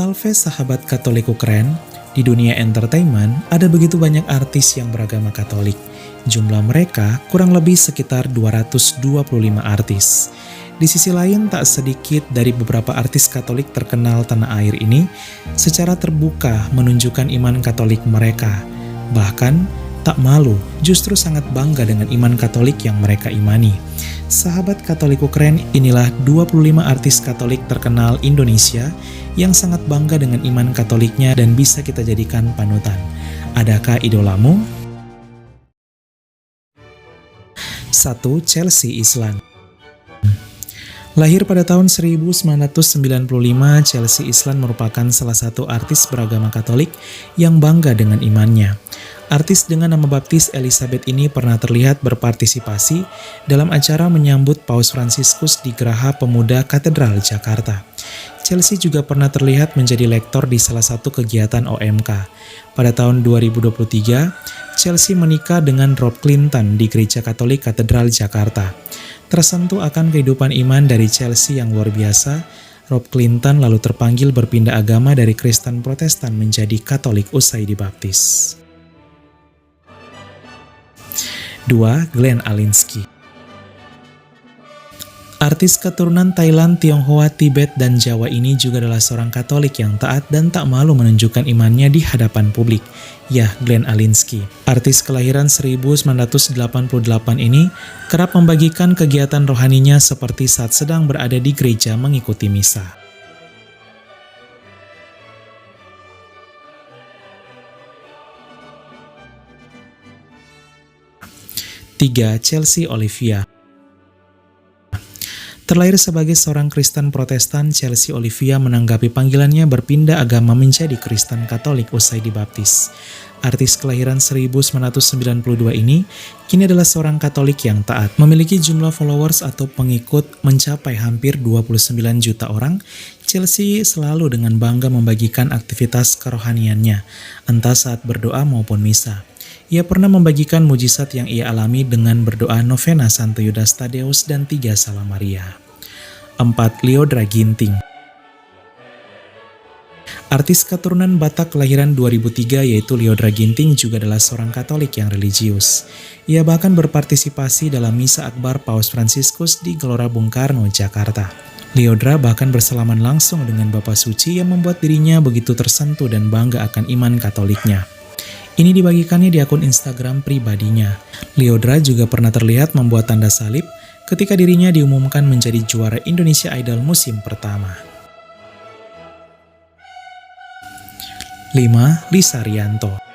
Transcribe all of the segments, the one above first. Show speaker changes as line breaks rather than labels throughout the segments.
Salve sahabat Katoliku keren, di dunia entertainment ada begitu banyak artis yang beragama Katolik. Jumlah mereka kurang lebih sekitar 225 artis. Di sisi lain tak sedikit dari beberapa artis Katolik terkenal tanah air ini secara terbuka menunjukkan iman Katolik mereka. Bahkan tak malu, justru sangat bangga dengan iman Katolik yang mereka imani. Sahabat Katoliku keren, inilah 25 artis Katolik terkenal Indonesia yang sangat bangga dengan iman Katoliknya dan bisa kita jadikan panutan. Adakah idolamu? 1. Chelsea Islan. Lahir pada tahun 1995, Chelsea Islan merupakan salah satu artis beragama Katolik yang bangga dengan imannya. Artis dengan nama baptis Elizabeth ini pernah terlihat berpartisipasi dalam acara menyambut Paus Fransiskus di Geraha Pemuda Katedral Jakarta. Chelsea juga pernah terlihat menjadi lektor di salah satu kegiatan OMK. Pada tahun 2023, Chelsea menikah dengan Rob Clinton di Gereja Katolik Katedral Jakarta. Tersentuh akan kehidupan iman dari Chelsea yang luar biasa, Rob Clinton lalu terpanggil berpindah agama dari Kristen Protestan menjadi Katolik usai dibaptis. 2. Glenn Alinsky. Artis keturunan Thailand, Tionghoa, Tibet, dan Jawa ini juga adalah seorang Katolik yang taat dan tak malu menunjukkan imannya di hadapan publik. Ya, Glenn Alinsky. Artis kelahiran 1988 ini kerap membagikan kegiatan rohaninya seperti saat sedang berada di gereja mengikuti misa. 3. Chelsea Olivia. Terlahir sebagai seorang Kristen Protestan, Chelsea Olivia menanggapi panggilannya berpindah agama menjadi Kristen Katolik usai dibaptis. Artis kelahiran 1992 ini kini adalah seorang Katolik yang taat. Memiliki jumlah followers atau pengikut mencapai hampir 29 juta orang, Chelsea selalu dengan bangga membagikan aktivitas kerohaniannya, entah saat berdoa maupun misa. Ia pernah membagikan mujizat yang ia alami dengan berdoa novena Santo Yudas Tadeus dan 3 Salam Maria. 4. Lyodra Ginting. Artis keturunan Batak kelahiran 2003 yaitu Lyodra Ginting juga adalah seorang Katolik yang religius. Ia bahkan berpartisipasi dalam Misa Akbar Paus Fransiskus di Gelora Bung Karno, Jakarta. Lyodra bahkan bersalaman langsung dengan Bapa Suci yang membuat dirinya begitu tersentuh dan bangga akan iman Katoliknya. Ini dibagikannya di akun Instagram pribadinya. Lyodra juga pernah terlihat membuat tanda salib ketika dirinya diumumkan menjadi juara Indonesia Idol musim pertama. 5. Lisa Rianto.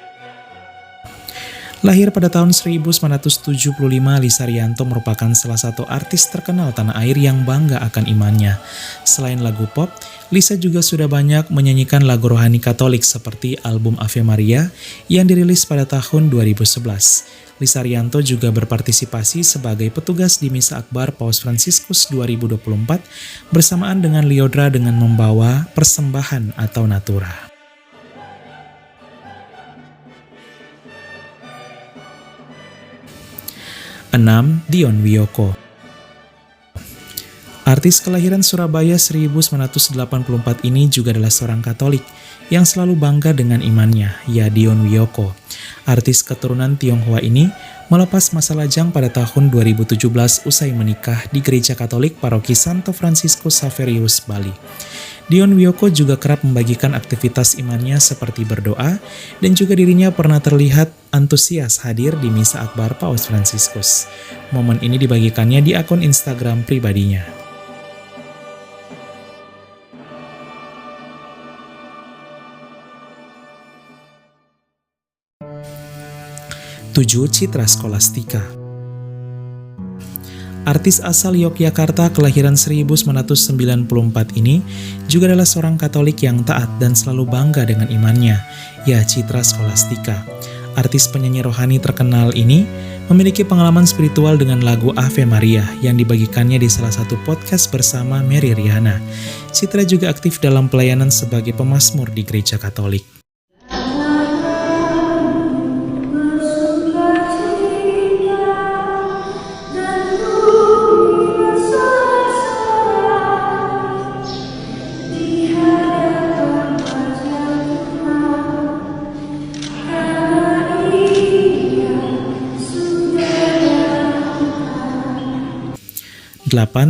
Lahir pada tahun 1975, Lisa Rianto merupakan salah satu artis terkenal tanah air yang bangga akan imannya. Selain lagu pop, Lisa juga sudah banyak menyanyikan lagu rohani Katolik seperti album Ave Maria yang dirilis pada tahun 2011. Lisa Rianto juga berpartisipasi sebagai petugas di Misa Akbar Paus Fransiskus 2024 bersamaan dengan Lyodra dengan membawa persembahan atau natura. 6. Dion Wiyoko. Artis kelahiran Surabaya 1984 ini juga adalah seorang Katolik yang selalu bangga dengan imannya, ya Dion Wiyoko. Artis keturunan Tionghoa ini melepas masa lajang pada tahun 2017 usai menikah di Gereja Katolik Paroki Santo Fransiskus Xaverius, Bali. Dion Wiyoko juga kerap membagikan aktivitas imannya seperti berdoa dan juga dirinya pernah terlihat antusias hadir di Misa Akbar Paus Fransiskus. Momen ini dibagikannya di akun Instagram pribadinya. 7. Citra Scholastika. Artis asal Yogyakarta kelahiran 1994 ini juga adalah seorang Katolik yang taat dan selalu bangga dengan imannya, ya Citra Scholastika. Artis penyanyi rohani terkenal ini memiliki pengalaman spiritual dengan lagu Ave Maria yang dibagikannya di salah satu podcast bersama Mary Riana. Citra juga aktif dalam pelayanan sebagai pemazmur di Gereja Katolik.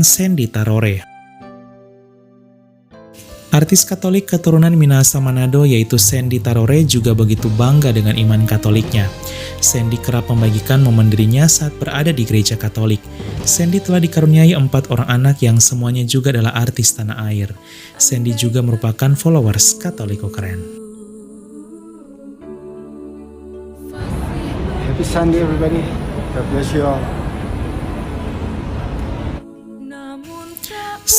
Sandy Tarore. Artis Katolik keturunan Minahasa Manado yaitu Sandy Tarore juga begitu bangga dengan iman Katoliknya. Sandy kerap membagikan momen dirinya saat berada di gereja Katolik. Sandy telah dikaruniai 4 orang anak yang semuanya juga adalah artis tanah air. Sandy juga merupakan followers Katoliko keren.
Happy Sunday everybody. God bless you all.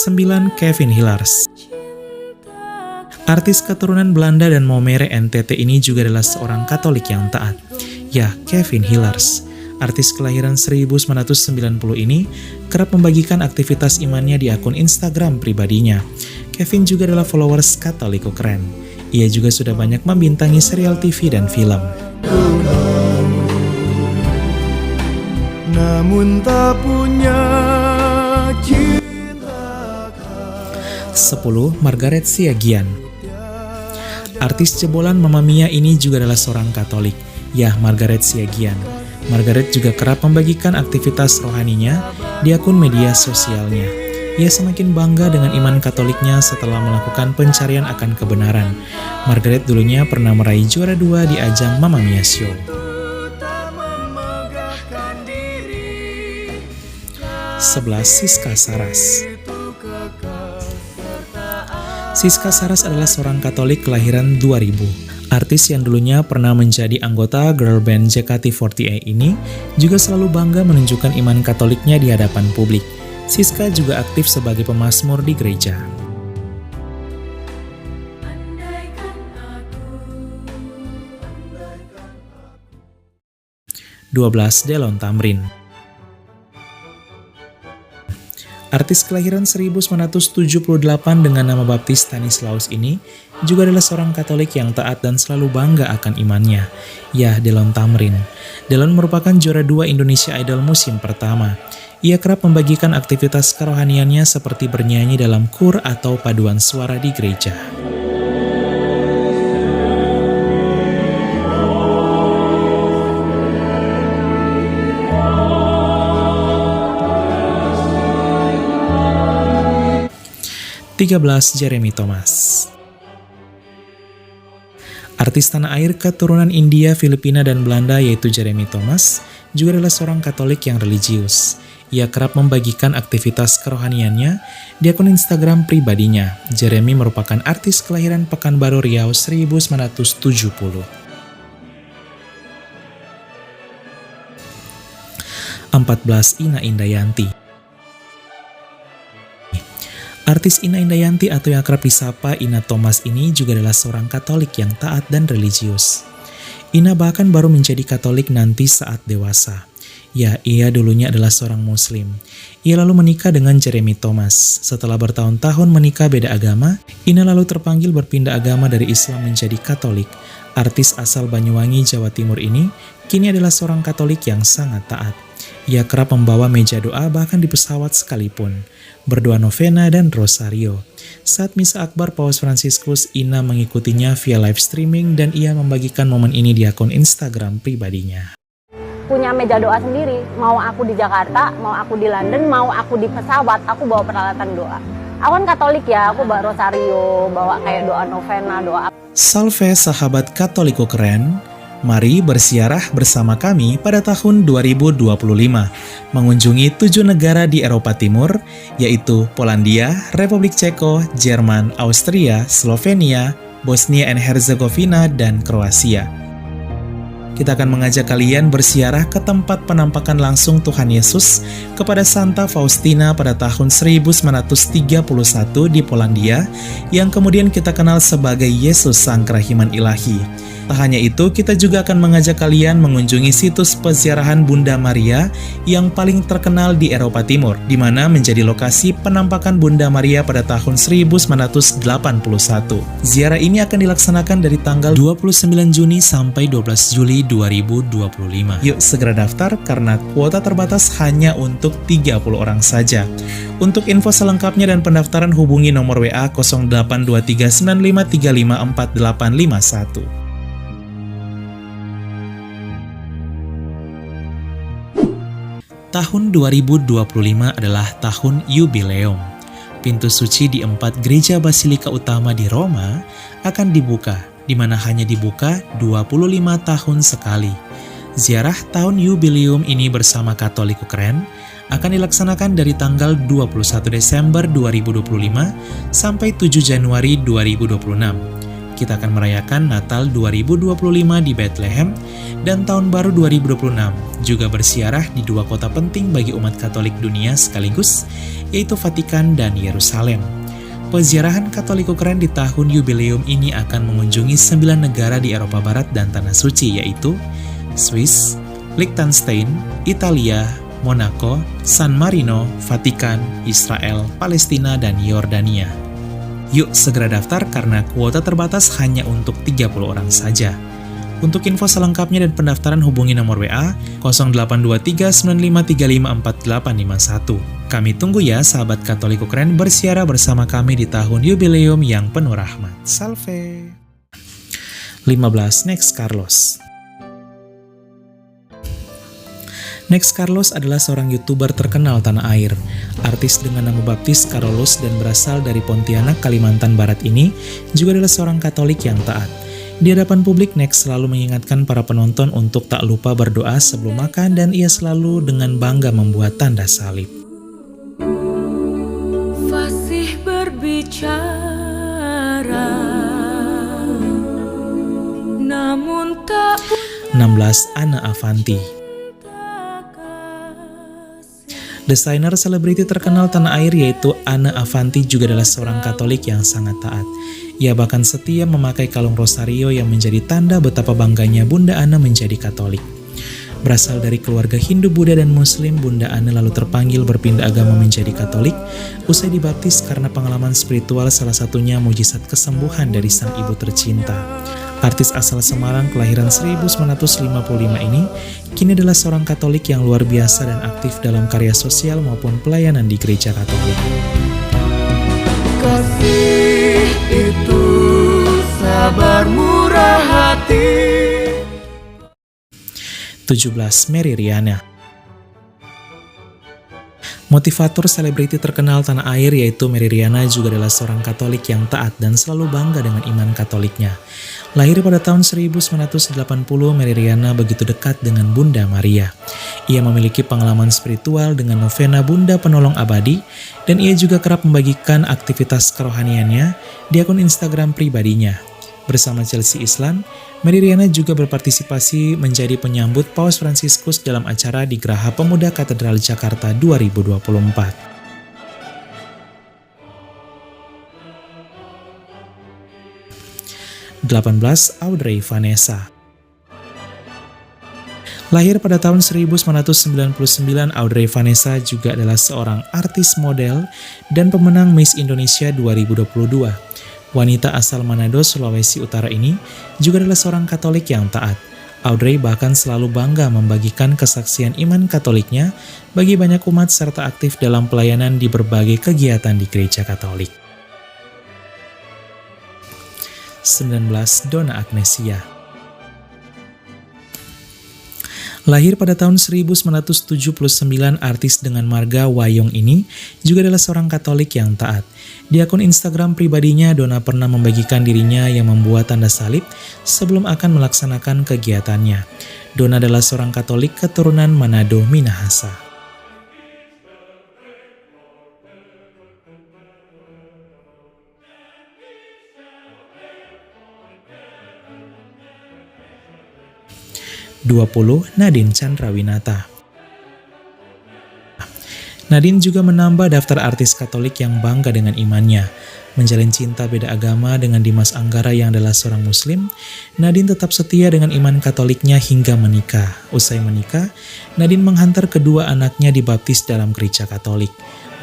9. Kevin Hilars. Artis keturunan Belanda dan Maumere NTT ini juga adalah seorang Katolik yang taat. Ya, Kevin Hilars. Artis kelahiran 1990 ini kerap membagikan aktivitas imannya di akun Instagram pribadinya. Kevin juga adalah followers Katoliko keren. Ia juga sudah banyak membintangi serial TV dan film.
Namun tak punya cinta.
10. Margaret Siagian. Artis jebolan Mamma Mia ini juga adalah seorang Katolik, ya Margaret Siagian. Margaret juga kerap membagikan aktivitas rohaninya di akun media sosialnya. Ia semakin bangga dengan iman Katoliknya setelah melakukan pencarian akan kebenaran. Margaret dulunya pernah meraih juara 2 di ajang Mamma Mia Show. 11. Siska Saras. Siska Saras adalah seorang Katolik kelahiran 2000. Artis yang dulunya pernah menjadi anggota girl band JKT48 ini juga selalu bangga menunjukkan iman Katoliknya di hadapan publik. Siska juga aktif sebagai pemazmur di gereja. 12. Delon Tamrin. Artis kelahiran 1978 dengan nama baptis Stanislaus ini juga adalah seorang Katolik yang taat dan selalu bangga akan imannya. Ya, Delon Tamrin. Delon merupakan juara 2 Indonesia Idol musim pertama. Ia kerap membagikan aktivitas kerohaniannya seperti bernyanyi dalam kur atau paduan suara di gereja. Jeremy Thomas. Artis tanah air keturunan India, Filipina, dan Belanda yaitu Jeremy Thomas juga adalah seorang Katolik yang religius. Ia kerap membagikan aktivitas kerohaniannya di akun Instagram pribadinya. Jeremy merupakan artis kelahiran Pekanbaru Riau 1970. 14. Ina Indayanti. Artis Ina Indayanti atau yang akrab disapa Ina Thomas ini juga adalah seorang Katolik yang taat dan religius. Ina bahkan baru menjadi Katolik nanti saat dewasa. Ya, ia dulunya adalah seorang Muslim. Ia lalu menikah dengan Jeremy Thomas. Setelah bertahun-tahun menikah beda agama, Ina lalu terpanggil berpindah agama dari Islam menjadi Katolik. Artis asal Banyuwangi, Jawa Timur ini kini adalah seorang Katolik yang sangat taat. Ia kerap membawa meja doa bahkan di pesawat sekalipun, berdoa novena dan rosario. Saat Misa Akbar Paus Fransiskus, Ina mengikutinya via live streaming dan ia membagikan momen ini di akun Instagram pribadinya.
Punya meja doa sendiri, mau aku di Jakarta, mau aku di London, mau aku di pesawat, aku bawa peralatan doa. Aku kan Katolik ya, aku bawa rosario, bawa kayak doa novena, doa.
Salve sahabat Katoliko keren. Mari bersiarah bersama kami pada tahun 2025, mengunjungi 7 negara di Eropa Timur, yaitu Polandia, Republik Ceko, Jerman, Austria, Slovenia, Bosnia and Herzegovina, dan Kroasia. Kita akan mengajak kalian bersiarah ke tempat penampakan langsung Tuhan Yesus kepada Santa Faustina pada tahun 1931 di Polandia, yang kemudian kita kenal sebagai Yesus Sang Kerahiman Ilahi. Tak hanya itu, kita juga akan mengajak kalian mengunjungi situs peziarahan Bunda Maria yang paling terkenal di Eropa Timur, di mana menjadi lokasi penampakan Bunda Maria pada tahun 1981. Ziarah ini akan dilaksanakan dari tanggal 29 Juni sampai 12 Juli 2025. Yuk segera daftar karena kuota terbatas hanya untuk 30 orang saja. Untuk info selengkapnya dan pendaftaran hubungi nomor WA 082395354851. Tahun 2025 adalah tahun yubileum. Pintu suci di 4 gereja basilika utama di Roma akan dibuka, di mana hanya dibuka 25 tahun sekali. Ziarah tahun yubileum ini bersama Katolik Ukren akan dilaksanakan dari tanggal 21 Desember 2025 sampai 7 Januari 2026. Kita akan merayakan Natal 2025 di Bethlehem dan Tahun Baru 2026, juga bersiarah di 2 kota penting bagi umat Katolik dunia sekaligus, yaitu Vatikan dan Yerusalem. Peziarahan Katolik Ukren di tahun yubileum ini akan mengunjungi 9 negara di Eropa Barat dan Tanah Suci, yaitu Swiss, Liechtenstein, Italia, Monaco, San Marino, Vatikan, Israel, Palestina, dan Yordania. Yuk segera daftar karena kuota terbatas hanya untuk 30 orang saja. Untuk info selengkapnya dan pendaftaran hubungi nomor WA 082395354851. Kami tunggu ya sahabat Katolik Ukren bersiara bersama kami di tahun yubileum yang penuh rahmat. Salve! 15. Next Carlos. Next Carlos adalah seorang YouTuber terkenal tanah air. Artis dengan nama baptis Carlos dan berasal dari Pontianak, Kalimantan Barat ini juga adalah seorang Katolik yang taat. Di hadapan publik, Next selalu mengingatkan para penonton untuk tak lupa berdoa sebelum makan dan ia selalu dengan bangga membuat tanda salib.
Fasih berbicara, namun tak
16. Anne Avanti. Desainer selebriti terkenal tanah air yaitu Anne Avanti juga adalah seorang Katolik yang sangat taat. Ia bahkan setia memakai kalung rosario yang menjadi tanda betapa bangganya Bunda Anne menjadi Katolik. Berasal dari keluarga Hindu, Buddha, dan Muslim, Bunda Anne lalu terpanggil berpindah agama menjadi Katolik usai dibaptis karena pengalaman spiritual, salah satunya mujizat kesembuhan dari sang ibu tercinta. Artis asal Semarang kelahiran 1955 ini kini adalah seorang Katolik yang luar biasa dan aktif dalam karya sosial maupun pelayanan di gereja Katolik.
Kasih itu sabar murah hati.
17. Mary Riana. Motivator selebriti terkenal tanah air yaitu Mary Riana juga adalah seorang Katolik yang taat dan selalu bangga dengan iman Katoliknya. Lahir pada tahun 1980, Mary Riana begitu dekat dengan Bunda Maria. Ia memiliki pengalaman spiritual dengan novena Bunda Penolong Abadi dan ia juga kerap membagikan aktivitas kerohaniannya di akun Instagram pribadinya. Bersama Chelsea Islan, Mary Riana juga berpartisipasi menjadi penyambut Paus Fransiskus dalam acara di Geraha Pemuda Katedral Jakarta 2024. 18. Audrey Vanessa. Lahir pada tahun 1999, Audrey Vanessa juga adalah seorang artis model dan pemenang Miss Indonesia 2022. Wanita asal Manado, Sulawesi Utara ini juga adalah seorang Katolik yang taat. Audrey bahkan selalu bangga membagikan kesaksian iman Katoliknya bagi banyak umat serta aktif dalam pelayanan di berbagai kegiatan di gereja Katolik. 19. Donna Agnesia. Lahir pada tahun 1979, artis dengan marga Wayong ini juga adalah seorang Katolik yang taat. Di akun Instagram pribadinya, Donna pernah membagikan dirinya yang membuat tanda salib sebelum akan melaksanakan kegiatannya. Donna adalah seorang Katolik keturunan Manado, Minahasa. 20. Nadine Chandrawinata. Nadine juga menambah daftar artis Katolik yang bangga dengan imannya. Menjalin cinta beda agama dengan Dimas Anggara yang adalah seorang Muslim, Nadine tetap setia dengan iman Katoliknya hingga menikah. Usai menikah, Nadine menghantar kedua anaknya dibaptis dalam gereja Katolik.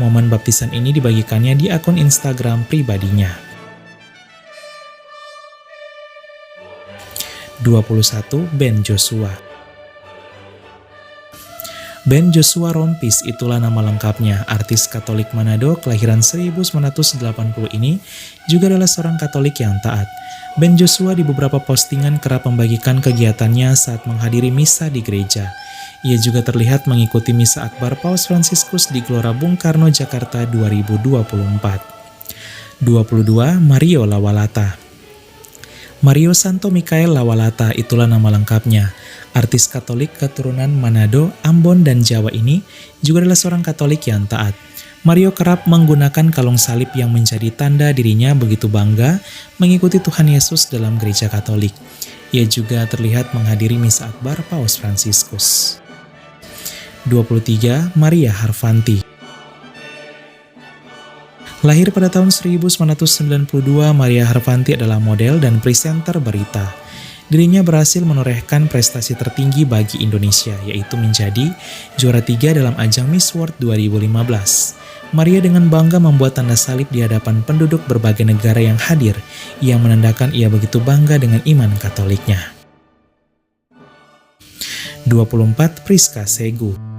Momen baptisan ini dibagikannya di akun Instagram pribadinya. 21. Ben Joshua. Ben Joshua Rompis itulah nama lengkapnya. Artis Katolik Manado kelahiran 1980 ini juga adalah seorang Katolik yang taat. Ben Joshua di beberapa postingan kerap membagikan kegiatannya saat menghadiri misa di gereja. Ia juga terlihat mengikuti Misa Akbar Paus Fransiskus di Gelora Bung Karno, Jakarta 2024. 22. Mario Lawalata. Mario Santo Mikael Lawalata, itulah nama lengkapnya. Artis Katolik keturunan Manado, Ambon, dan Jawa ini juga adalah seorang Katolik yang taat. Mario kerap menggunakan kalung salib yang menjadi tanda dirinya begitu bangga mengikuti Tuhan Yesus dalam gereja Katolik. Ia juga terlihat menghadiri Misa Akbar Paus Fransiskus. 23. Maria Harvanti. Lahir pada tahun 1992, Maria Harvanti adalah model dan presenter berita. Dirinya berhasil menorehkan prestasi tertinggi bagi Indonesia, yaitu menjadi juara 3 dalam ajang Miss World 2015. Maria dengan bangga membuat tanda salib di hadapan penduduk berbagai negara yang hadir, yang menandakan ia begitu bangga dengan iman Katoliknya. 24. Priska Segu.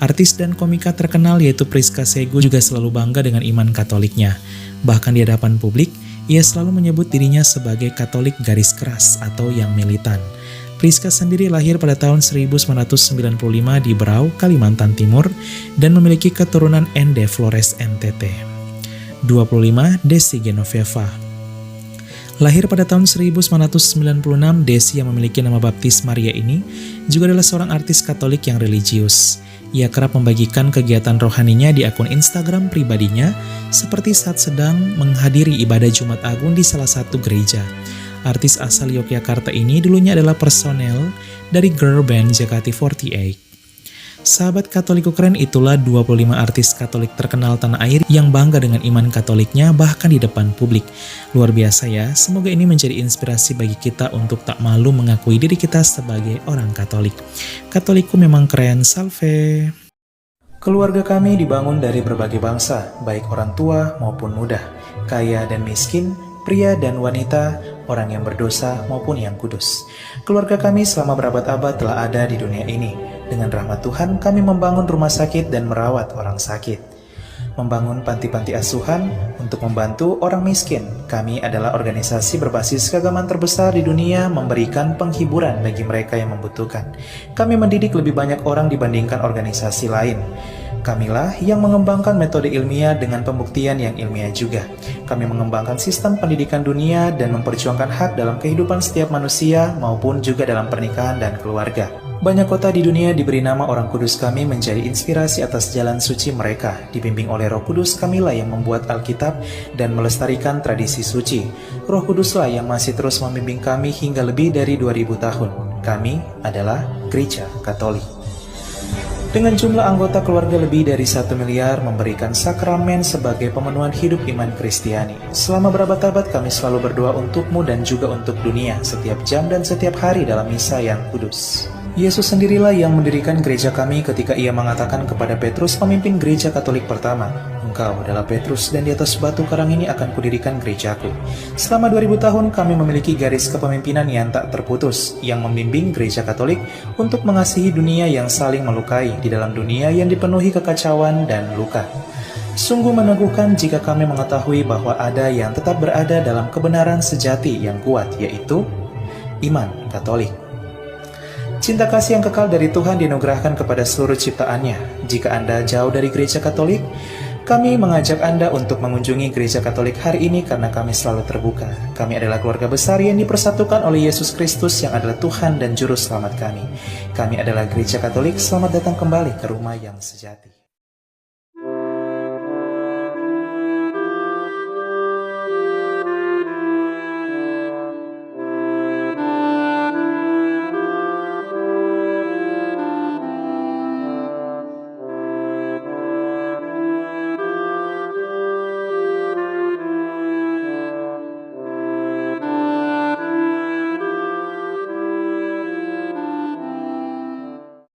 Artis dan komika terkenal yaitu Priska Segu juga selalu bangga dengan iman Katoliknya. Bahkan di hadapan publik, ia selalu menyebut dirinya sebagai Katolik garis keras atau yang militan. Priska sendiri lahir pada tahun 1995 di Berau, Kalimantan Timur, dan memiliki keturunan Ende Flores NTT. 25. Desi Genoveva. Lahir pada tahun 1996, Desi yang memiliki nama baptis Maria ini juga adalah seorang artis Katolik yang religius. Ia kerap membagikan kegiatan rohaninya di akun Instagram pribadinya, seperti saat sedang menghadiri ibadah Jumat Agung di salah satu gereja. Artis asal Yogyakarta ini dulunya adalah personel dari girl band JKT48. Sahabat Katolik keren, itulah 25 artis Katolik terkenal tanah air yang bangga dengan iman Katoliknya bahkan di depan publik. Luar biasa ya, semoga ini menjadi inspirasi bagi kita untuk tak malu mengakui diri kita sebagai orang Katolik. Katolikku memang keren, salve! Keluarga kami dibangun dari berbagai bangsa, baik orang tua maupun muda, kaya dan miskin, pria dan wanita, orang yang berdosa maupun yang kudus. Keluarga kami selama berabad-abad telah ada di dunia ini. Dengan rahmat Tuhan, kami membangun rumah sakit dan merawat orang sakit. Membangun panti-panti asuhan untuk membantu orang miskin. Kami adalah organisasi berbasis keagamaan terbesar di dunia, memberikan penghiburan bagi mereka yang membutuhkan. Kami mendidik lebih banyak orang dibandingkan organisasi lain. Kamilah yang mengembangkan metode ilmiah dengan pembuktian yang ilmiah juga. Kami mengembangkan sistem pendidikan dunia dan memperjuangkan hak dalam kehidupan setiap manusia maupun juga dalam pernikahan dan keluarga. Banyak kota di dunia diberi nama orang kudus kami menjadi inspirasi atas jalan suci mereka. Dibimbing oleh Roh Kudus, kamilah yang membuat Alkitab dan melestarikan tradisi suci. Roh Kuduslah yang masih terus membimbing kami hingga lebih dari 2000 tahun. Kami adalah Gereja Katolik. Dengan jumlah anggota keluarga lebih dari 1 miliar, memberikan sakramen sebagai pemenuhan hidup iman Kristiani. Selama berabad-abad kami selalu berdoa untukmu dan juga untuk dunia, setiap jam dan setiap hari dalam misa yang kudus. Yesus sendirilah yang mendirikan gereja kami ketika ia mengatakan kepada Petrus, pemimpin gereja Katolik pertama, "Engkau adalah Petrus dan di atas batu karang ini akan kudirikan gerejaku." Selama 2000 tahun kami memiliki garis kepemimpinan yang tak terputus, yang membimbing gereja Katolik untuk mengasihi dunia yang saling melukai di dalam dunia yang dipenuhi kekacauan dan luka. Sungguh meneguhkan jika kami mengetahui bahwa ada yang tetap berada dalam kebenaran sejati yang kuat, yaitu iman Katolik. Cinta kasih yang kekal dari Tuhan dianugerahkan kepada seluruh ciptaannya. Jika Anda jauh dari gereja Katolik, kami mengajak Anda untuk mengunjungi gereja Katolik hari ini karena kami selalu terbuka. Kami adalah keluarga besar yang dipersatukan oleh Yesus Kristus yang adalah Tuhan dan Juru Selamat kami. Kami adalah gereja Katolik, selamat datang kembali ke rumah yang sejati.